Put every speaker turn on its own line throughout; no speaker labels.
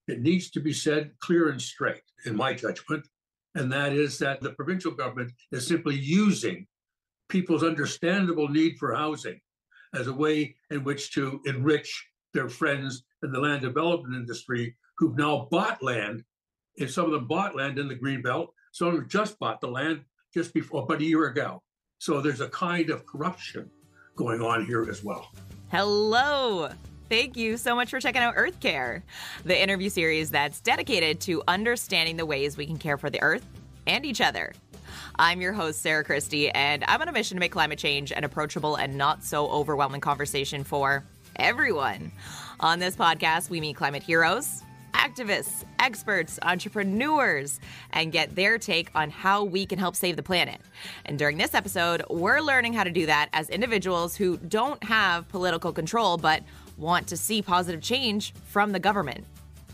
It needs to be said clear and straight, in my judgment, and that is that the provincial government is simply using people's understandable need for housing as a way in which to enrich their friends in the land development industry who've now bought land. And some of them bought land in the Greenbelt. Some of them just bought the land just before, about a year ago. So there's a kind of corruption going on here as well.
Hello. Thank you so much for checking out Earth Care, the interview series that's dedicated to understanding the ways we can care for the Earth and each other. I'm your host, Sarah Christie, and I'm on a mission to make climate change an approachable and not so overwhelming conversation for everyone. On this podcast, we meet climate heroes, activists, experts, entrepreneurs, and get their take on how we can help save the planet. And during this episode, we're learning how to do that as individuals who don't have political control but want to see positive change from the government.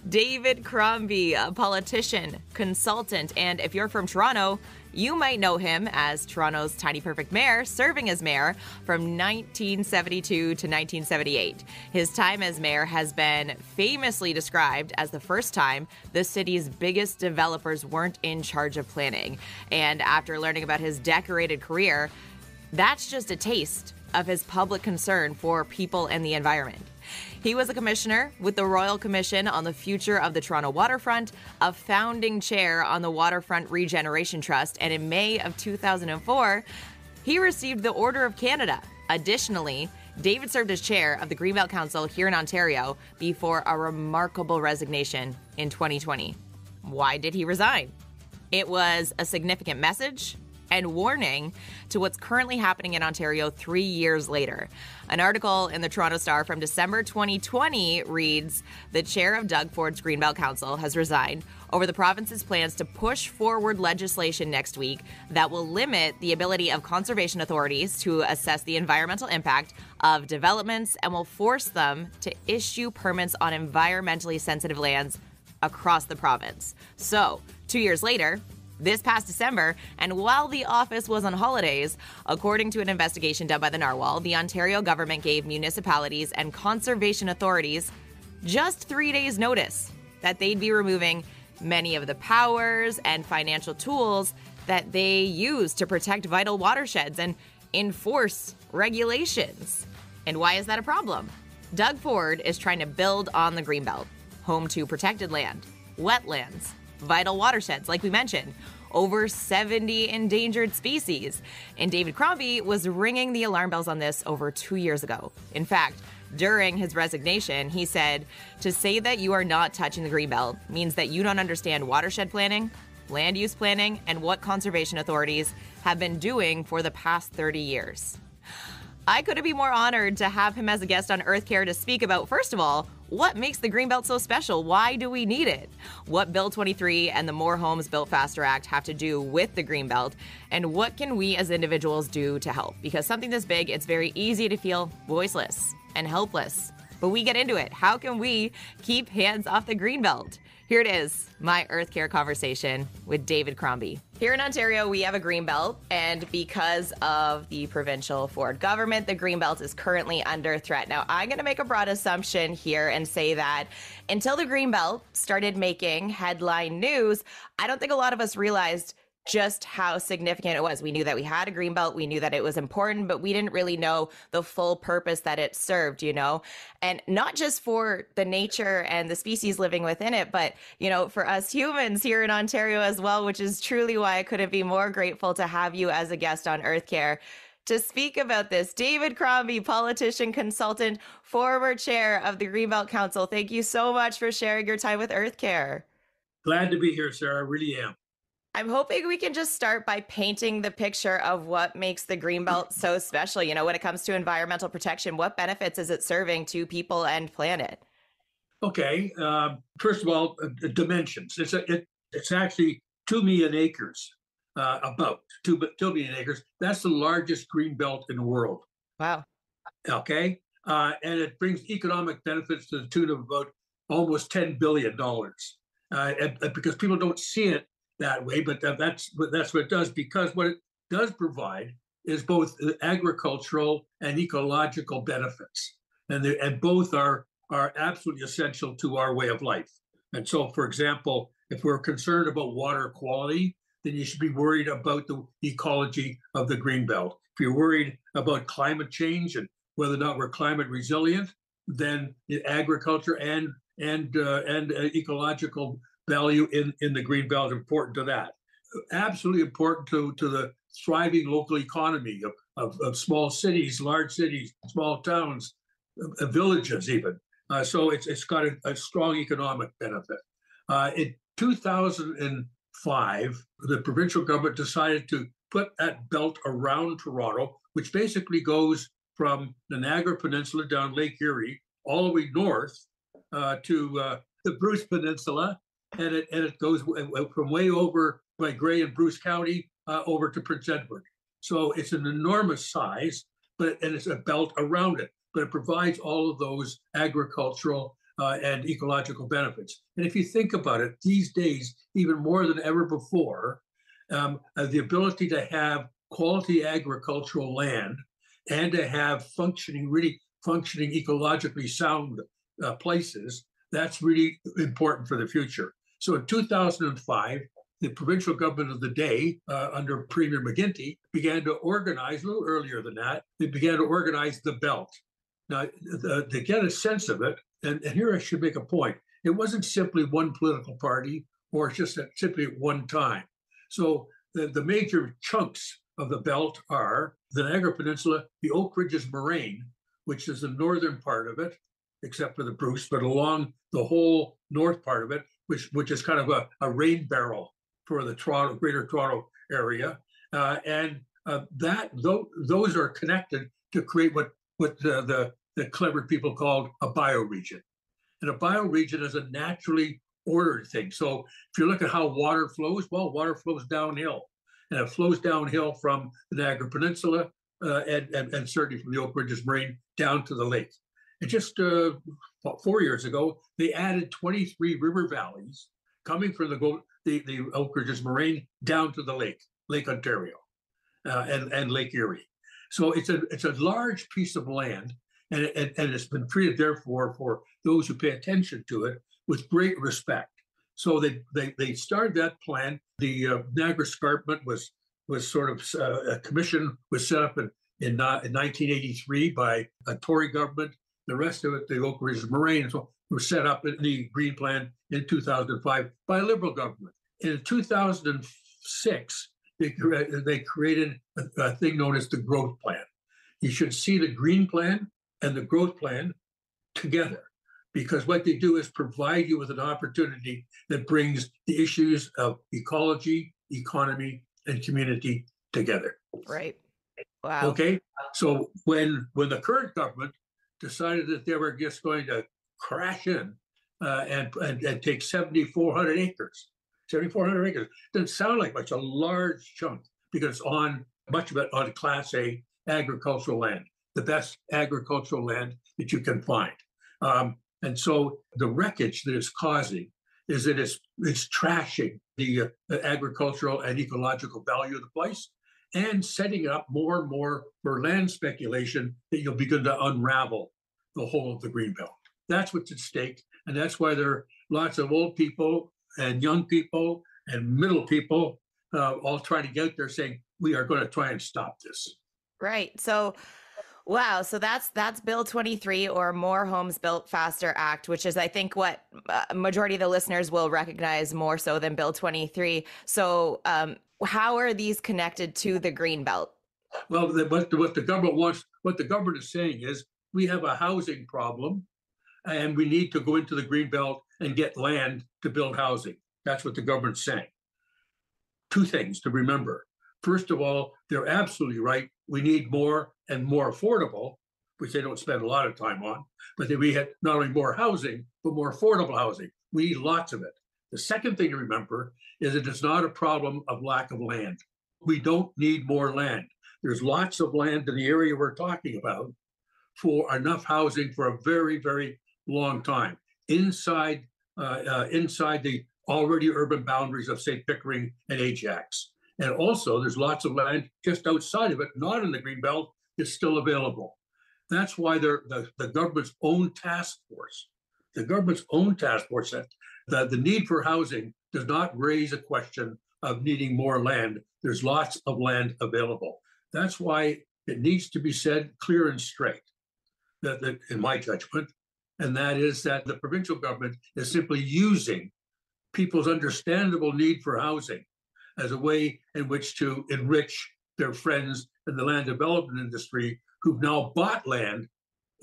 David Crombie, a politician, consultant, and if you're from Toronto, you might know him as Toronto's tiny perfect mayor, serving as mayor from 1972 to 1978. His time as mayor has been famously described as the first time the city's biggest developers weren't in charge of planning. And after learning about his decorated career, that's just a taste of his public concern for people and the environment. He was a commissioner with the Royal Commission on the Future of the Toronto Waterfront, a founding chair on the Waterfront Regeneration Trust, and in May of 2004, he received the Order of Canada. Additionally, David served as chair of the Greenbelt Council here in Ontario before a remarkable resignation in 2020. Why did he resign? It was a significant message and warning to what's currently happening in Ontario 3 years later. An article in the Toronto Star from December 2020 reads, "The chair of Doug Ford's Greenbelt Council has resigned over the province's plans to push forward legislation next week that will limit the ability of conservation authorities to assess the environmental impact of developments and will force them to issue permits on environmentally sensitive lands across the province." So, 2 years later, this past December, and while the office was on holidays, according to an investigation done by the Narwhal, the Ontario government gave municipalities and conservation authorities just 3 days' notice that they'd be removing many of the powers and financial tools that they use to protect vital watersheds and enforce regulations. And why is that a problem? Doug Ford is trying to build on the Greenbelt, home to protected land, wetlands, vital watersheds, like we mentioned, over 70 endangered species. And David Crombie was ringing the alarm bells on this over 2 years ago. In fact, during his resignation, he said, "To say that you are not touching the Greenbelt means that you don't understand watershed planning, land use planning, and what conservation authorities have been doing for the past 30 years. I couldn't be more honored to have him as a guest on Earth Care to speak about, first of all, what makes the Greenbelt so special? Why do we need it? What Bill 23 and the More Homes Built Faster Act have to do with the Greenbelt? And what can we as individuals do to help? Because something this big, it's very easy to feel voiceless and helpless. But we get into it. How can we keep hands off the Greenbelt? Here it is, my Earth Care conversation with David Crombie. Here in Ontario, we have a Greenbelt, and because of the provincial Ford government, the Greenbelt is currently under threat. Now, I'm going to make a broad assumption here and say that until the Greenbelt started making headline news, I don't think a lot of us realized just how significant it was. We knew that we had a Greenbelt, we knew that it was important, but we didn't really know the full purpose that it served, you know? And not just for the nature and the species living within it, but, you know, for us humans here in Ontario as well, which is truly why I couldn't be more grateful to have you as a guest on Earth Care to speak about this. David Crombie, politician, consultant, former chair of the Greenbelt Council. Thank you so much for sharing your time with Earth Care.
Glad to be here, Sarah. I really am.
I'm hoping we can just start by painting the picture of what makes the Greenbelt so special. You know, when it comes to environmental protection, what benefits is it serving to people and planet?
Okay. First of all, dimensions. It's actually 2 million acres, about 2 million acres. That's the largest Greenbelt in the world.
Wow.
Okay. And it brings economic benefits to the tune of about almost $10 billion. Because people don't see it that way, but that's what it does, because what it does provide is both agricultural and ecological benefits, and both are absolutely essential to our way of life. And so, for example, if we're concerned about water quality, then you should be worried about the ecology of the Greenbelt. If you're worried about climate change and whether or not we're climate resilient, then agriculture and ecological value in the Greenbelt are important to that. Absolutely important to the thriving local economy of small cities, large cities, small towns, villages even. So it's got a strong economic benefit. In 2005, the provincial government decided to put that belt around Toronto, which basically goes from the Niagara Peninsula down Lake Erie all the way north to the Bruce Peninsula, and it goes from way over by Grey and Bruce County over to Prince Edward. So it's an enormous size, and it's a belt around it, but it provides all of those agricultural and ecological benefits. And if you think about it, these days, even more than ever before, the ability to have quality agricultural land and to have really functioning ecologically sound places, that's really important for the future. So in 2005, the provincial government of the day, under Premier McGuinty, began to organize, a little earlier than that, they began to organize the belt. Now, to get a sense of it, and here I should make a point, it wasn't simply one political party or just simply at one time. So the major chunks of the belt are the Niagara Peninsula, the Oak Ridges Moraine, which is the northern part of it, except for the Bruce, but along the whole north part of it, which is kind of a rain barrel for the Greater Toronto area, those are connected to create what the clever people called a bioregion. And a bioregion is a naturally ordered thing. So if you look at how water flows, well, water flows downhill, and it flows downhill from the Niagara Peninsula and certainly from the Oak Ridges Moraine down to the lake. And just 4 years ago, they added 23 river valleys coming from the Oak Ridges Moraine down to the Lake Ontario, and Lake Erie. So it's a large piece of land, and it's been treated, therefore, for those who pay attention to it, with great respect. So they started that plan. The Niagara Escarpment was sort of a commission was set up in 1983 by a Tory government. The rest of it, the Oak Ridges Moraine, was set up in the Green Plan in 2005 by a Liberal government. In 2006, they created a thing known as the Growth Plan. You should see the Green Plan and the Growth Plan together, because what they do is provide you with an opportunity that brings the issues of ecology, economy, and community together.
Right. Wow.
Okay. So when the current government decided that they were just going to crash in and take 7,400 acres. 7,400 acres doesn't sound like much, a large chunk, because much of it on Class A agricultural land, the best agricultural land that you can find. And so the wreckage that it's causing is that it's trashing the agricultural and ecological value of the place, and setting up more and more for land speculation that you'll begin to unravel the whole of the Greenbelt. That's what's at stake. And that's why there are lots of old people and young people and middle people all trying to get out there saying, we are going to try and stop this.
Right. So, wow. So that's Bill 23, or More Homes Built Faster Act, which is, I think, what majority of the listeners will recognize more so than Bill 23. So how are these connected to the Greenbelt?
Well, what the government wants, what the government is saying is, we have a housing problem, and we need to go into the Greenbelt and get land to build housing. That's what the government's saying. Two things to remember. First of all, they're absolutely right. We need more and more affordable, which they don't spend a lot of time on, but we had not only more housing, but more affordable housing. We need lots of it. The second thing to remember is that it's not a problem of lack of land. We don't need more land. There's lots of land in the area we're talking about for enough housing for a very, very long time inside the already urban boundaries of, say, Pickering and Ajax. And also, there's lots of land just outside of it, not in the Greenbelt, is still available. That's why the government's own task force, that The need for housing does not raise a question of needing more land. There's lots of land available. That's why it needs to be said clear and straight, that in my judgment, and that is that the provincial government is simply using people's understandable need for housing as a way in which to enrich their friends in the land development industry who've now bought land.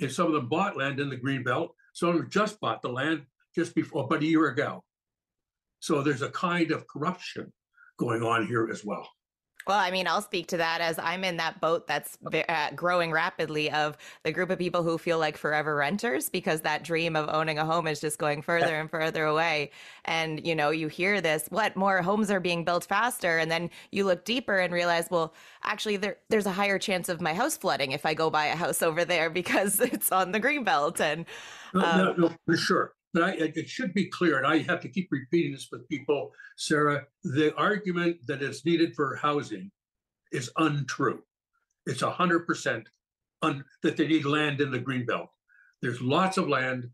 And some of them bought land in the Greenbelt. Some of them just bought the land just before, about a year ago. So there's a kind of corruption going on here as well.
Well, I mean, I'll speak to that as I'm in that boat that's growing rapidly of the group of people who feel like forever renters because that dream of owning a home is just going further and further away. And, you know, you hear this, what more homes are being built faster? And then you look deeper and realize, well, actually, there's a higher chance of my house flooding if I go buy a house over there because it's on the Greenbelt. And
no, for sure. But it should be clear, and I have to keep repeating this with people, Sarah, the argument that it's needed for housing is untrue. It's 100% that they need land in the Greenbelt. There's lots of land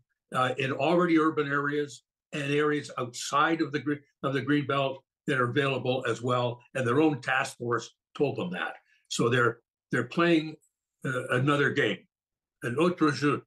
in already urban areas and areas outside of the Greenbelt that are available as well, and their own task force told them that. So they're playing another game, an autre jeu.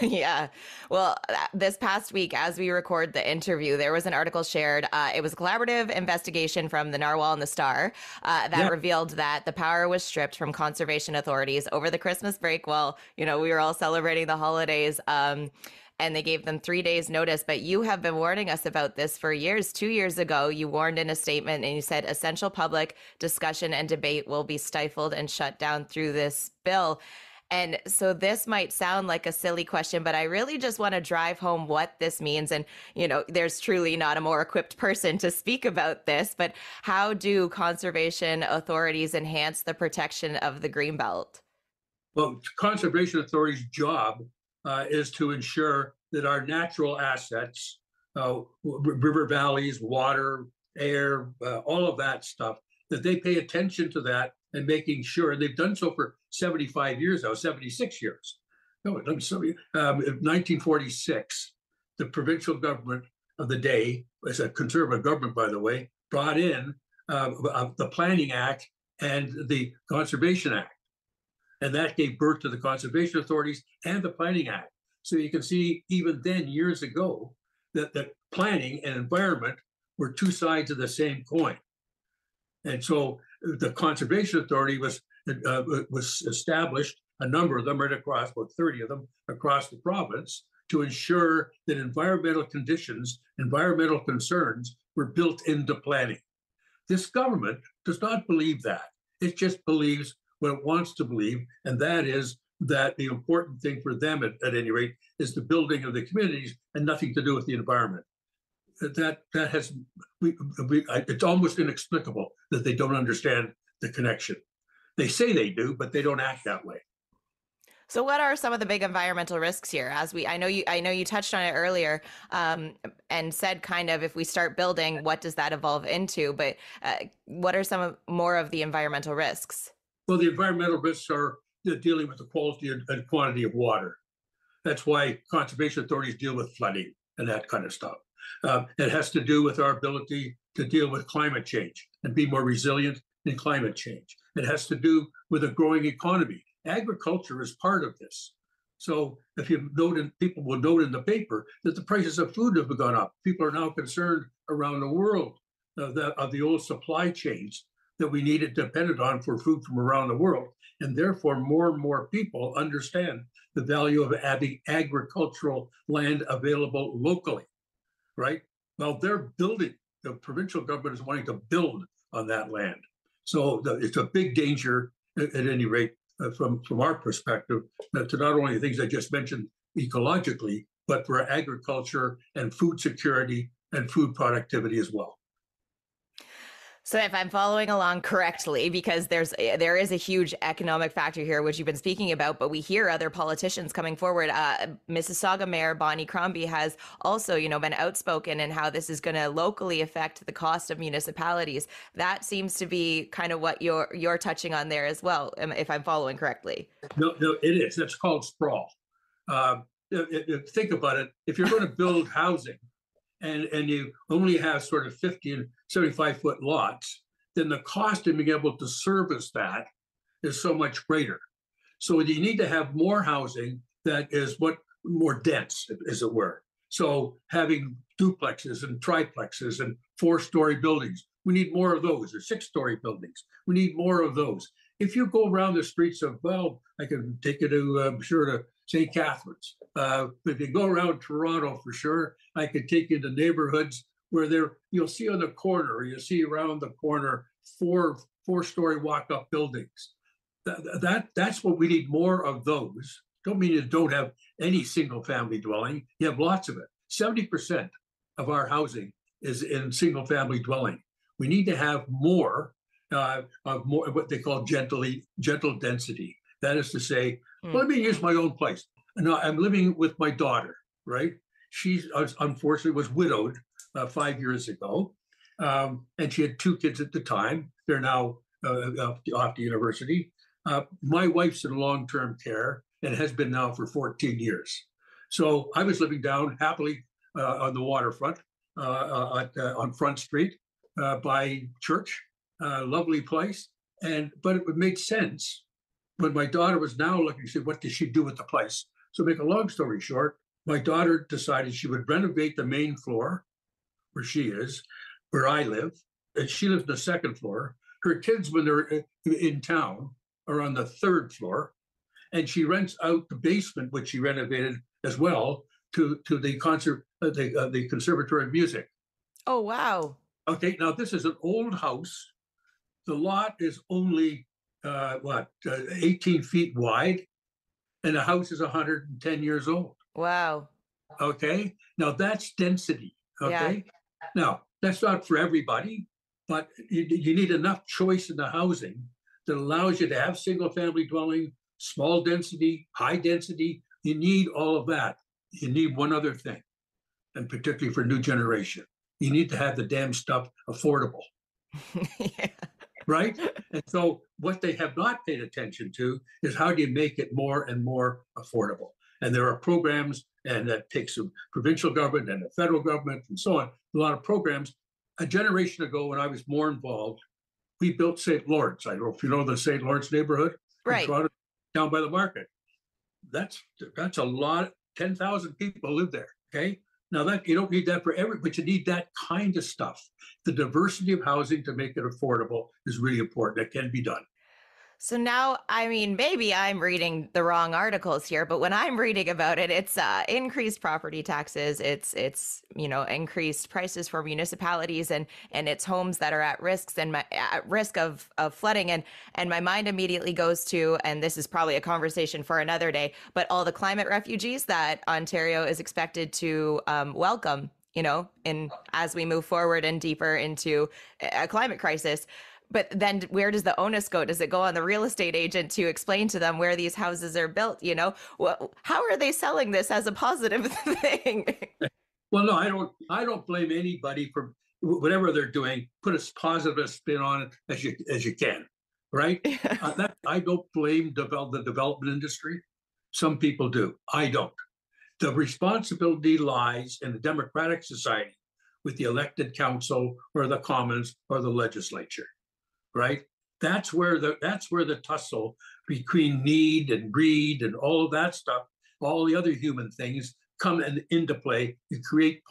Yeah. Well, this past week, as we record the interview, there was an article shared. It was a collaborative investigation from the Narwhal and the Star that revealed that the power was stripped from conservation authorities over the Christmas break. Well, you know, we were all celebrating the holidays. And they gave them 3 days notice. But you have been warning us about this for years. 2 years ago, you warned in a statement and you said essential public discussion and debate will be stifled and shut down through this bill. And so this might sound like a silly question, but I really just want to drive home what this means. And, you know, there's truly not a more equipped person to speak about this, but how do conservation authorities enhance the protection of the Greenbelt?
Well, conservation authorities' job is to ensure that our natural assets, river valleys, water, air, all of that stuff, that they pay attention to that and making sure, and they've done so for 75 years now, 76 years. No, in 1946, the provincial government of the day, as a conservative government, by the way, brought in the Planning Act and the Conservation Act. And that gave birth to the conservation authorities and the Planning Act. So you can see even then, years ago, that planning and environment were two sides of the same coin. And so the Conservation Authority was established, a number of them right across, about 30 of them across the province, to ensure that environmental conditions, environmental concerns were built into planning. This government does not believe that. It just believes what it wants to believe, and that is that the important thing for them, at any rate, is the building of the communities and nothing to do with the environment. It's almost inexplicable that they don't understand the connection. They say they do, but they don't act that way.
So what are some of the big environmental risks here? I know you touched on it earlier and said kind of if we start building, what does that evolve into? But what are more of the environmental risks?
Well, the environmental risks are dealing with the quality and quantity of water. That's why conservation authorities deal with flooding and that kind of stuff. It has to do with our ability to deal with climate change and be more resilient in climate change. It has to do with a growing economy. Agriculture is part of this. So if you note, people will note in the paper that the prices of food have gone up. People are now concerned around the world of the old supply chains that we needed depended on for food from around the world. And therefore, more and more people understand the value of having agricultural land available locally, right? Well, they're building. The provincial government is wanting to build on that land. So it's a big danger, at any rate, from our perspective, to not only the things I just mentioned ecologically, but for agriculture and food security and food productivity as well.
So if I'm following along correctly, because there is a huge economic factor here, which you've been speaking about, but we hear other politicians coming forward. Mississauga Mayor Bonnie Crombie has also, been outspoken in how this is going to locally affect the cost of municipalities. That seems to be kind of what you're touching on there as well, if I'm following correctly.
No, it is. That's called sprawl. Think about it. If you're going to build housing and you only have sort of 50 and 75-foot lots, then the cost of being able to service that is so much greater. So you need to have more housing that is more dense, as it were. So having duplexes and triplexes and 4-story buildings, we need more of those, or 6-story buildings. We need more of those. If you go around the streets of, well, I can take you to, to St. Catharines. If you go around Toronto, for sure, I could take you to neighborhoods where you'll see on the corner, or you'll see around the corner, 4-story walk-up buildings. That's what we need more of those. Don't mean you don't have any single-family dwelling. You have lots of it. 70% of our housing is in single-family dwelling. We need to have more of more what they call gentle density. That is to say, let me use my own place. Now, I'm living with my daughter, right? She unfortunately was widowed 5 years ago, and she had 2 kids at the time. They're now off to university. My wife's in long-term care and has been now for 14 years. So I was living down happily on the waterfront on Front Street by church, lovely place. But it would make sense when my daughter was now looking, she said, what does she do with the place? So make a long story short, my daughter decided she would renovate the main floor where she is, where I live, and she lives on the 2nd floor. Her kids, when they're in town, are on the 3rd floor, and she rents out the basement, which she renovated as well, to the Conservatory of Music.
Oh, wow.
Okay, now this is an old house. The lot is only 18 feet wide, and the house is 110 years old.
Wow.
Okay, now that's density. Okay, yeah. Now that's not for everybody, but you need enough choice in the housing that allows you to have single-family dwelling, small density, high density. You need all of that. You need one other thing, and particularly for new generation, you need to have the damn stuff affordable.
Yeah.
Right? And so what they have not paid attention to is how do you make it more and more affordable? And there are programs, and that takes the provincial government and the federal government and so on, a lot of programs. A generation ago, when I was more involved, we built St. Lawrence. I don't know if you know the St. Lawrence neighborhood,
right,
in Toronto, down by the market. That's a lot. 10,000 people live there. Okay. Now that you don't need that for but you need that kind of stuff. The diversity of housing to make it affordable is really important. It can be done.
So now, I mean, maybe I'm reading the wrong articles here, but when I'm reading about it, it's increased property taxes, it's increased prices for municipalities, and it's homes that are at risk of flooding, and my mind immediately goes to, and this is probably a conversation for another day, but all the climate refugees that Ontario is expected to welcome, as we move forward and deeper into a climate crisis. But then where does the onus go? Does it go on the real estate agent to explain to them where these houses are built? How are they selling this as a positive thing?
Well, no, I don't blame anybody for whatever they're doing. Put a positive spin on it as you can, right? I don't blame the development industry. Some people do. I don't. The responsibility lies in the democratic society with the elected council or the commons or the legislature. Right? That's where the tussle between need and greed and all of that stuff, all the other human things come into play. You create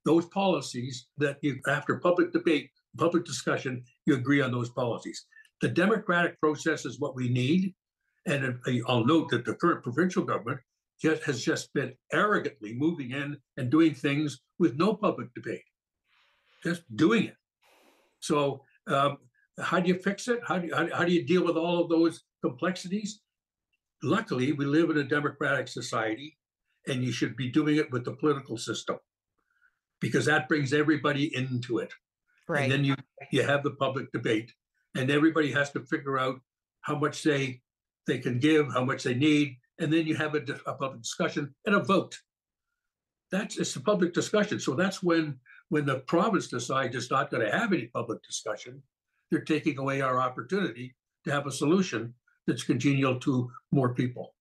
those policies that after public debate, public discussion, you agree on those policies. The democratic process is what we need. And I'll note that the current provincial government has just been arrogantly moving in and doing things with no public debate, just doing it. So, how do you fix it? How do you deal with all of those complexities? Luckily, we live in a democratic society, and you should be doing it with the political system because that brings everybody into it.
Right.
And then you have the public debate, and everybody has to figure out how much they can give, how much they need, and then you have a public discussion and a vote. It's a public discussion. So that's when the province decides it's not going to have any public discussion, they're taking away our opportunity to have a solution that's congenial to more people.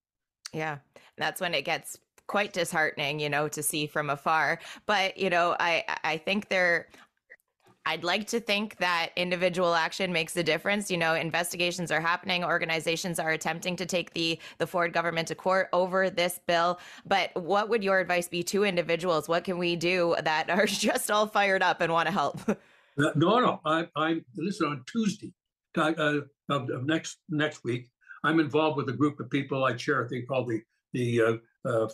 Yeah, that's when it gets quite disheartening, to see from afar. But, I think I'd like to think that individual action makes a difference. Investigations are happening. Organizations are attempting to take the Ford government to court over this bill. But what would your advice be to individuals? What can we do that are just all fired up and want to help?
No. I'm listen, on Tuesday of next week. I'm involved with a group of people I chair, I think, called the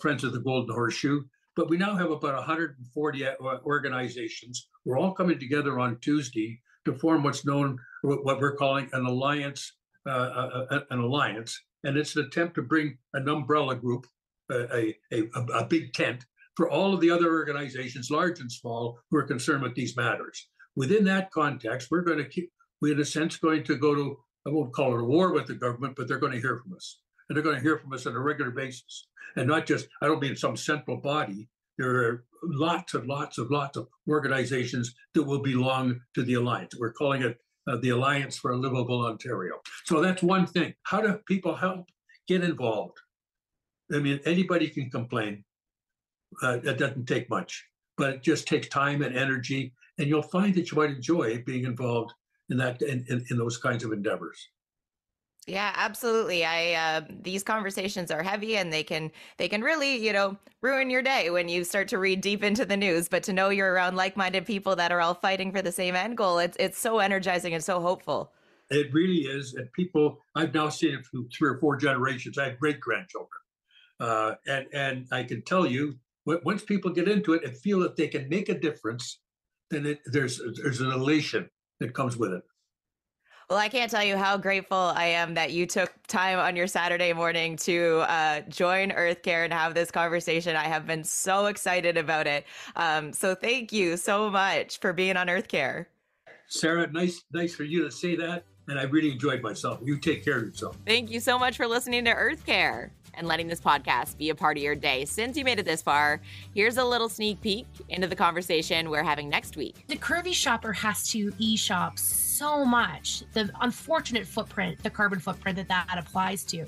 Friends of the Golden Horseshoe. But we now have about 140 organizations. We're all coming together on Tuesday to form what's known, what we're calling an alliance. And it's an attempt to bring an umbrella group, a big tent for all of the other organizations, large and small, who are concerned with these matters. Within that context, we're in a sense, going to go to, I won't call it a war with the government, but they're going to hear from us. And they're going to hear from us on a regular basis. And not just, I don't mean some central body. There are lots of organizations that will belong to the Alliance. We're calling it the Alliance for a Livable Ontario. So that's one thing. How do people help? Get involved. I mean, anybody can complain. That doesn't take much, but it just takes time and energy. And you'll find that you might enjoy being involved in those kinds of endeavors.
Yeah, absolutely. These conversations are heavy and they can really, ruin your day when you start to read deep into the news. But to know you're around like-minded people that are all fighting for the same end goal, it's so energizing and so hopeful.
It really is. And people, I've now seen it through 3 or 4 generations. I have great-grandchildren. And I can tell you, once people get into it and feel that they can make a difference, then there's an elation that comes with it.
Well, I can't tell you how grateful I am that you took time on your Saturday morning to join EarthCare and have this conversation. I have been so excited about it. So thank you so much for being on EarthCare.
Sarah, nice for you to say that. And I really enjoyed myself. You take care of yourself.
Thank you so much for listening to EarthCare and letting this podcast be a part of your day. Since you made it this far, here's a little sneak peek into the conversation we're having next week.
The curvy shopper has to e-shop so much. The unfortunate footprint, the carbon footprint that applies to.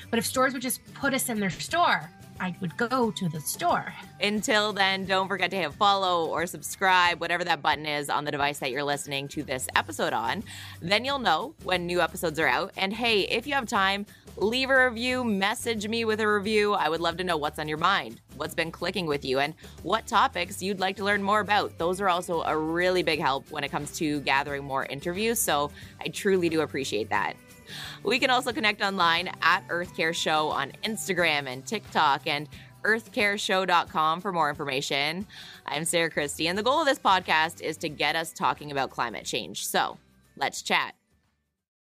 But if stores would just put us in their store, I would go to the store.
Until then, don't forget to hit follow or subscribe, whatever that button is on the device that you're listening to this episode on. Then you'll know when new episodes are out. And hey, if you have time, leave a review, message me with a review. I would love to know what's on your mind, what's been clicking with you, and what topics you'd like to learn more about. Those are also a really big help when it comes to gathering more interviews, so I truly do appreciate that. We can also connect online at EarthCare Show on Instagram and TikTok and earthcareshow.com for more information. I'm Sarah Christie, and the goal of this podcast is to get us talking about climate change. So let's chat.